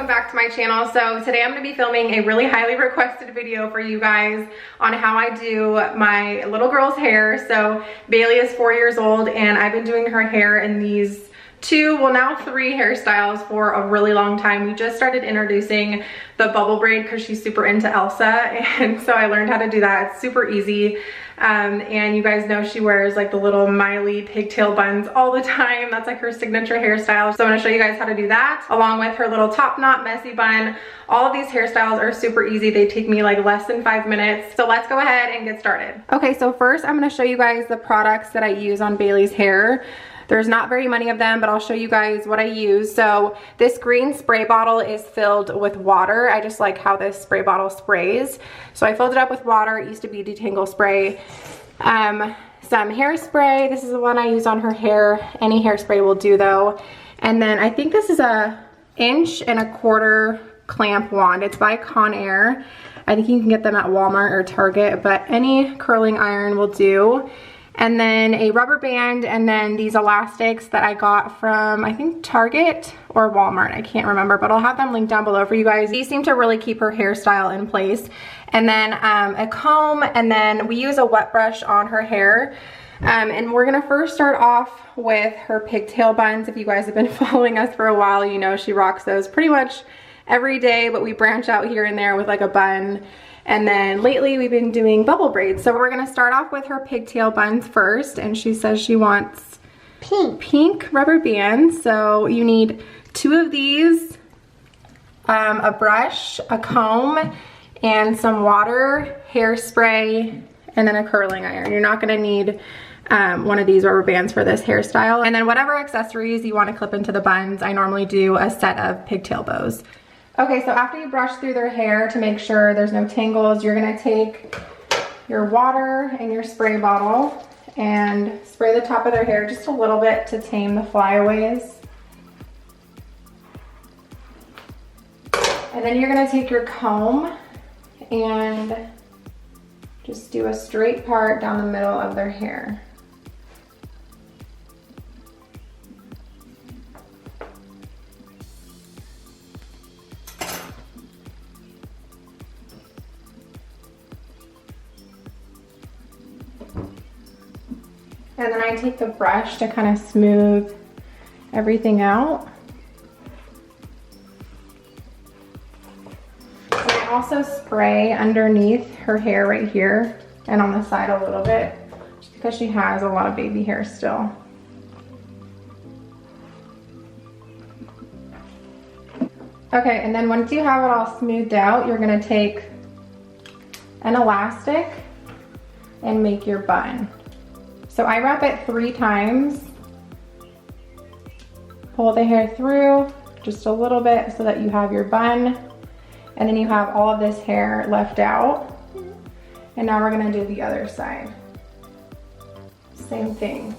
back to my channel. So today I'm going to be filming a really highly requested video for you guys on how I do my little girl's hair. So Bailey is 4 years old and I've been doing her hair in these now 3 hairstyles for a really long time. We just started introducing the bubble braid because she's super into Elsa, and so I learned how to do that. It's super easy. And you guys know she wears like the little Miley pigtail buns all the time. That's like her signature hairstyle. So I'm gonna show you guys how to do that along with her little top knot messy bun. All of these hairstyles are super easy. They take me like less than 5 minutes. So let's go ahead and get started. Okay, so first I'm gonna show you guys the products that I use on Bailey's hair. There's not very many of them, but I'll show you guys what I use. So this green spray bottle is filled with water. I just like how this spray bottle sprays. So I filled it up with water. It used to be detangle spray. Some hairspray. This is the one I use on her hair. Any hairspray will do though. And then I think this is a 1.25 inch clamp wand. It's by Conair. I think you can get them at Walmart or Target, but any curling iron will do. And then a rubber band, and then these elastics that I got from, I think, Target or Walmart. I can't remember, but I'll have them linked down below for you guys. These seem to really keep her hairstyle in place. And then a comb, and then we use a wet brush on her hair. And we're gonna first start off with her pigtail buns. If you guys have been following us for a while, you know she rocks those pretty much every day, but we branch out here and there with like a bun. And then lately we've been doing bubble braids. So we're gonna start off with her pigtail buns first, and she says she wants pink rubber bands. So you need 2 of these, a brush, a comb, and some water, hairspray, and then a curling iron. You're not gonna need one of these rubber bands for this hairstyle. And then whatever accessories you wanna clip into the buns, I normally do a set of pigtail bows. Okay, so after you brush through their hair to make sure there's no tangles, you're gonna take your water and your spray bottle and spray the top of their hair just a little bit to tame the flyaways. And then you're gonna take your comb and just do a straight part down the middle of their hair. And then I take the brush to kind of smooth everything out. And I also spray underneath her hair right here and on the side a little bit, just because she has a lot of baby hair still. Okay, and then once you have it all smoothed out, you're gonna take an elastic and make your bun. So I wrap it 3 times, pull the hair through just a little bit so that you have your bun, and then you have all of this hair left out. And now we're gonna do the other side. Same thing.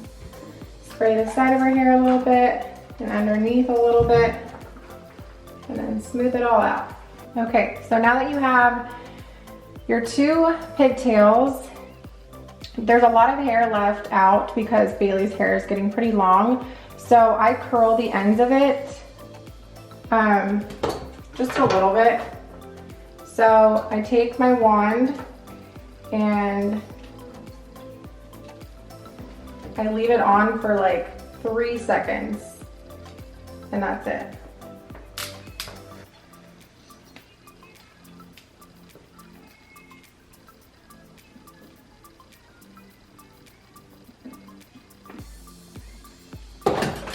Spray the side of her hair a little bit and underneath a little bit, and then smooth it all out. Okay, so now that you have your 2 pigtails, there's a lot of hair left out because Bailey's hair is getting pretty long. So I curl the ends of it just a little bit. So I take my wand and I leave it on for like 3 seconds, and that's it.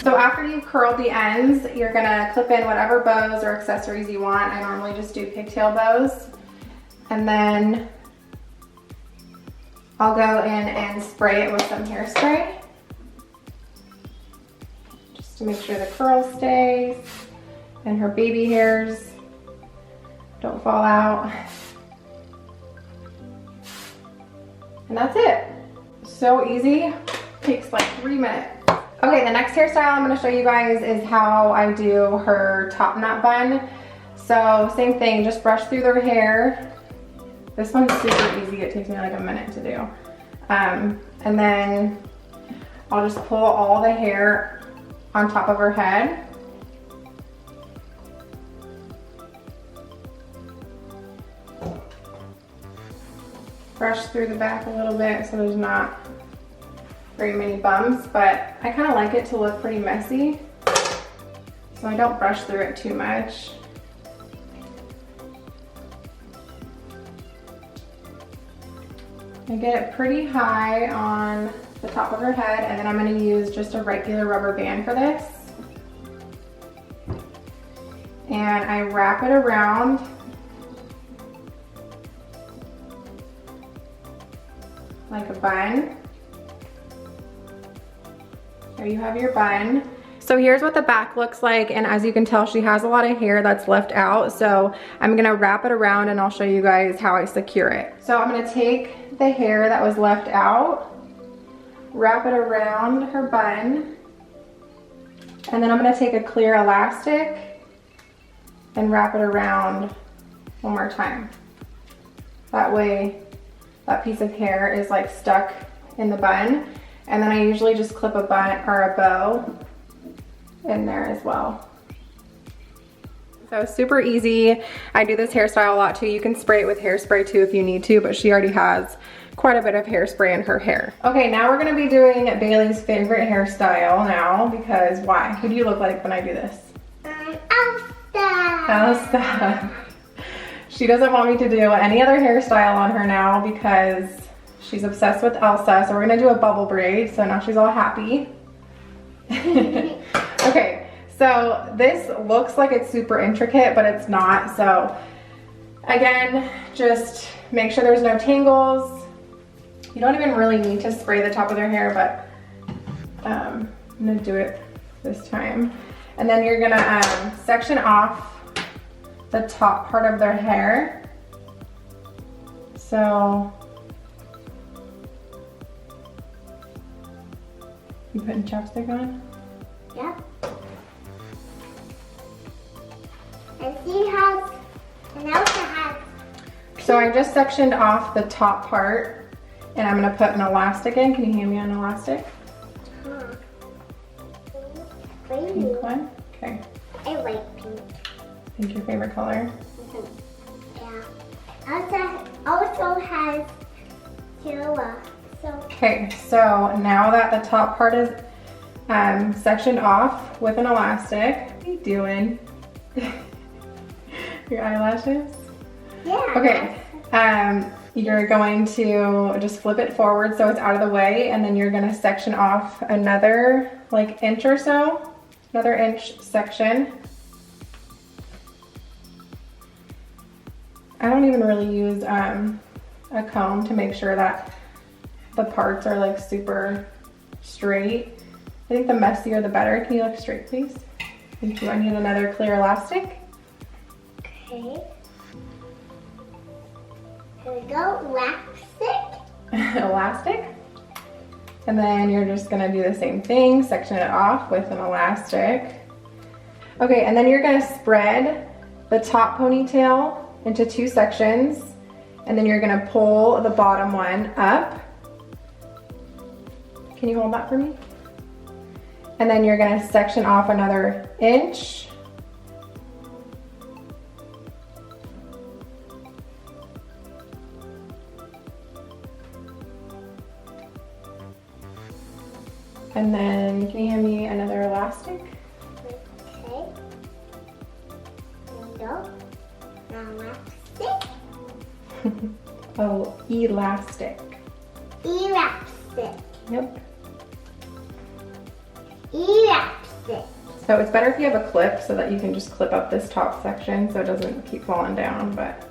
So after you've curled the ends, you're gonna clip in whatever bows or accessories you want. I normally just do pigtail bows. And then I'll go in and spray it with some hairspray, just to make sure the curl stays and her baby hairs don't fall out. And that's it. So easy, takes like 3 minutes. Okay, the next hairstyle I'm gonna show you guys is how I do her top knot bun. So same thing, just brush through their hair. This one's super easy, it takes me like a minute to do. And then I'll just pull all the hair on top of her head. brush through the back a little bit so there's not very many bumps, but I kind of like it to look pretty messy, so I don't brush through it too much. I get it pretty high on the top of her head, and then I'm going to use just a regular rubber band for this. And I wrap it around like a bun. There you have your bun. So here's what the back looks like, and as you can tell, she has a lot of hair that's left out, so I'm gonna wrap it around and I'll show you guys how I secure it. So I'm gonna take the hair that was left out, wrap it around her bun, and then I'm gonna take a clear elastic and wrap it around one more time. That way that piece of hair is like stuck in the bun, and then I usually just clip a bun or a bow in there as well. So super easy. I do this hairstyle a lot too. You can spray it with hairspray too if you need to, but she already has quite a bit of hairspray in her hair. Okay, now we're gonna be doing Bailey's favorite hairstyle now, because why? Who do you look like when I do this? Elsa. Elsa. She doesn't want me to do any other hairstyle on her now because she's obsessed with Elsa, so we're gonna do a bubble braid, so now she's all happy. Okay, so this looks like it's super intricate, but it's not. So again, just make sure there's no tangles. You don't even really need to spray the top of their hair, but I'm gonna do it this time. And then you're gonna section off the top part of their hair. So you putting chapstick on? Yep. And she has, and Elsa has. So I just sectioned off the top part, and I'm gonna put an elastic in. Can you hand me an elastic? Pink one? Okay. I like pink. Pink's your favorite color? Yeah. Elsa also has yellow. So. Okay, so now that the top part is sectioned off with an elastic, what are you doing? Your eyelashes? Yeah. Okay, you're going to just flip it forward so it's out of the way, and then you're gonna section off another like inch or so, another inch section. I don't even really use a comb to make sure that the parts are like super straight. I think the messier the better. Can you look straight, please? Thank you. I need another clear elastic. Okay. Here we go, elastic. Elastic. And then you're just gonna do the same thing, section it off with an elastic. Okay, and then you're gonna spread the top ponytail into 2 sections, and then you're gonna pull the bottom one up. Can you hold that for me? And then you're gonna section off another inch. And then can you hand me another elastic? Okay. There we go. Elastic. Oh, elastic. Elastic. Yep. Elastic. So it's better if you have a clip so that you can just clip up this top section so it doesn't keep falling down, but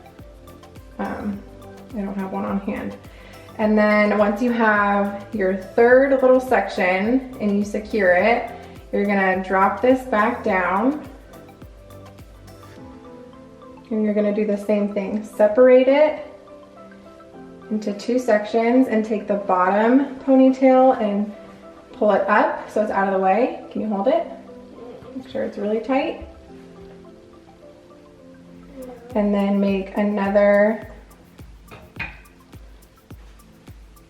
I don't have one on hand. And then once you have your third little section and you secure it, you're gonna drop this back down. And you're gonna do the same thing. Separate it into 2 sections and take the bottom ponytail and pull it up so it's out of the way. Can you hold it? Make sure it's really tight. And then make another, I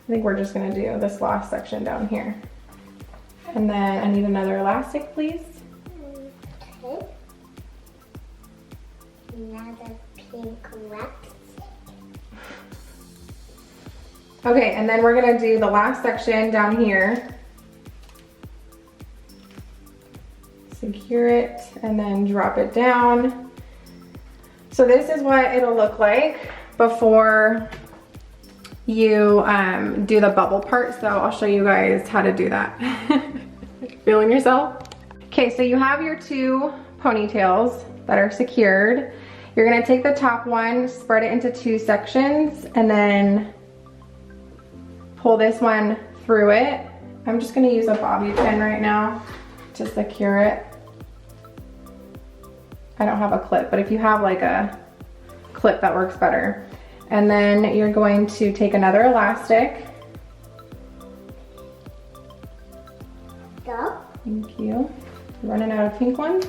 think we're just gonna do this last section down here. And then I need another elastic, please. Okay. Another pink elastic. Okay, and then we're gonna do the last section down here. Secure it and then drop it down. So this is what it'll look like before you do the bubble part. So I'll show you guys how to do that. Feeling yourself? Okay, so you have your two ponytails that are secured. You're gonna take the top one, spread it into two sections, and then pull this one through it. I'm just gonna use a bobby pin right now to secure it. I don't have a clip, but if you have like a clip, that works better. And then you're going to take another elastic. Go. Thank you. Running out of pink ones?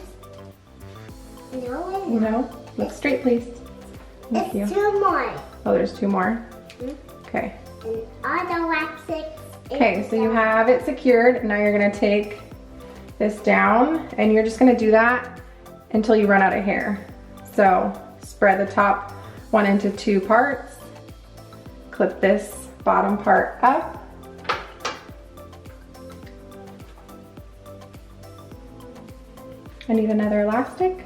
No. No? Look straight, please. Thank you. It's two more. Oh, there's two more? Okay. And all the elastic. Okay, so you have it secured. Now you're gonna take this down and you're just gonna do that until you run out of hair. So spread the top one into two parts. Clip this bottom part up. I need another elastic.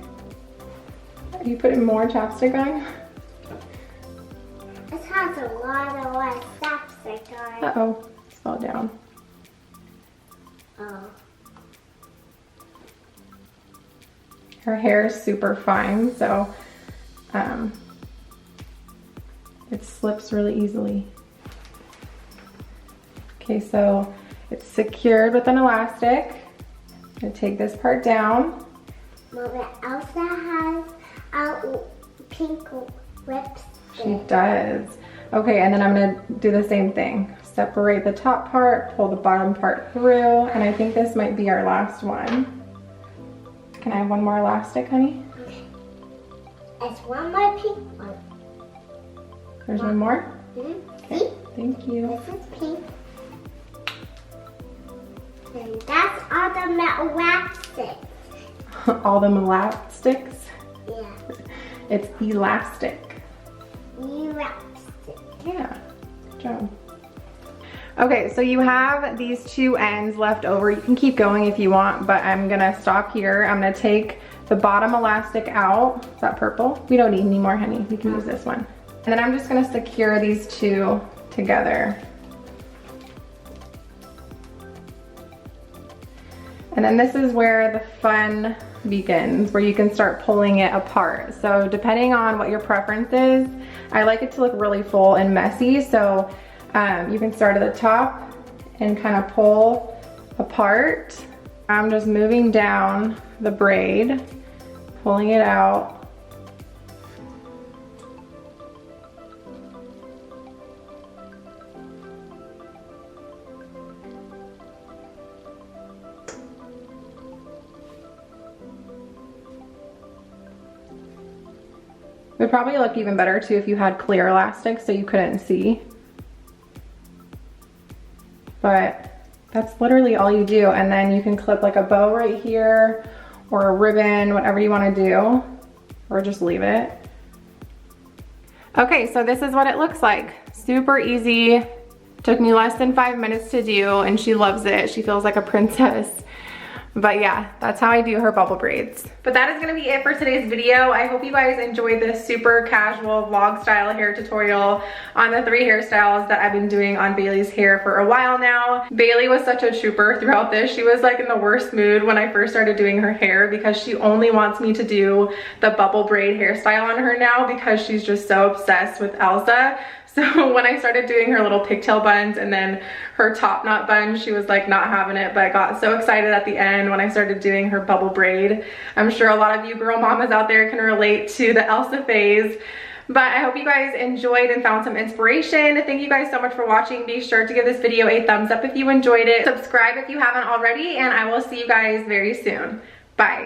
Are you putting more chapstick on? It has a lot of elastic on. Uh-oh, it fell down. Oh. Her hair is super fine, so it slips really easily. Okay, so it's secured with an elastic. I'm gonna take this part down. Mama, Elsa has a pink lipstick. She does. Okay, and then I'm gonna do the same thing. Separate the top part, pull the bottom part through, and I think this might be our last one. Can I have one more elastic, honey? It's one more pink one. There's one more? Mm-hmm. Okay, thank you. This is pink. And that's all the metal elastic. All them elastics? Yeah. It's elastic. Elastic. Yeah, good job. Okay, so you have these two ends left over. You can keep going if you want, but I'm gonna stop here. I'm gonna take the bottom elastic out. Is that purple? We don't need any more, honey. We can use this one. And then I'm just gonna secure these two together. And then this is where the fun begins, where you can start pulling it apart. So depending on what your preference is, I like it to look really full and messy. So you can start at the top and kind of pull apart. I'm just moving down the braid, pulling it out. It would probably look even better too if you had clear elastic so you couldn't see. But that's literally all you do. And then you can clip like a bow right here or a ribbon, whatever you want to do, or just leave it. Okay, so this is what it looks like. Super easy. Took me less than 5 minutes to do and she loves it. She feels like a princess. But yeah, that's how I do her bubble braids. But that is gonna be it for today's video. I hope you guys enjoyed this super casual vlog style hair tutorial on the 3 hairstyles that I've been doing on Bailey's hair for a while now. Bailey was such a trooper throughout this. She was like in the worst mood when I first started doing her hair because she only wants me to do the bubble braid hairstyle on her now because she's just so obsessed with Elsa. So when I started doing her little pigtail buns and then her top knot bun, she was like not having it, but I got so excited at the end when I started doing her bubble braid. I'm sure a lot of you girl mamas out there can relate to the Elsa phase. But I hope you guys enjoyed and found some inspiration. Thank you guys so much for watching. Be sure to give this video a thumbs up if you enjoyed it. Subscribe if you haven't already, and I will see you guys very soon. Bye.